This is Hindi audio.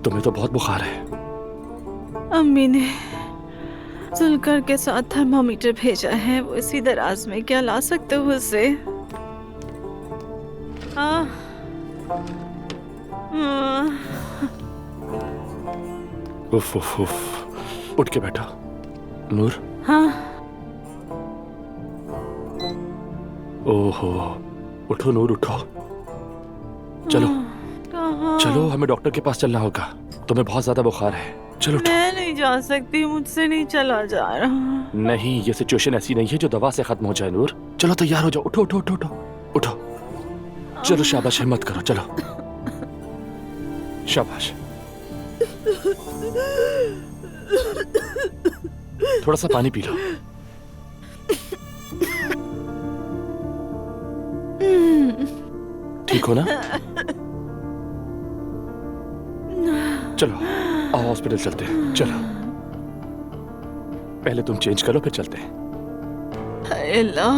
तुम्हें तो बहुत बुखार है। अम्मी ने जुल्कर के साथ थर्मामीटर भेजा है, वो इसी दराज में, क्या ला सकते हो उसे? उफ उफ उफ, उठ के बैठो। नूर। हाँ। ओहो, उठो नूर उठो। चलो कहाँ? चलो, हमें डॉक्टर के पास चलना होगा। तुम्हें बहुत ज्यादा बुखार है। चलो उठो। मैं नहीं जा सकती, मुझसे नहीं चला जा रहा। नहीं, ये सिचुएशन ऐसी नहीं है जो दवा से खत्म हो जाए नूर। चलो तैयार हो जाओ, उठो उठो उठो उठो उठो। चलो शाबाश, हिम्मत करो, चलो शाबाश। थोड़ा सा पानी पी लो। ठीक हो ना? चलो आओ हॉस्पिटल चलते हैं, चलो। पहले तुम चेंज करो फिर चलते हैं। हाय अल्लाह।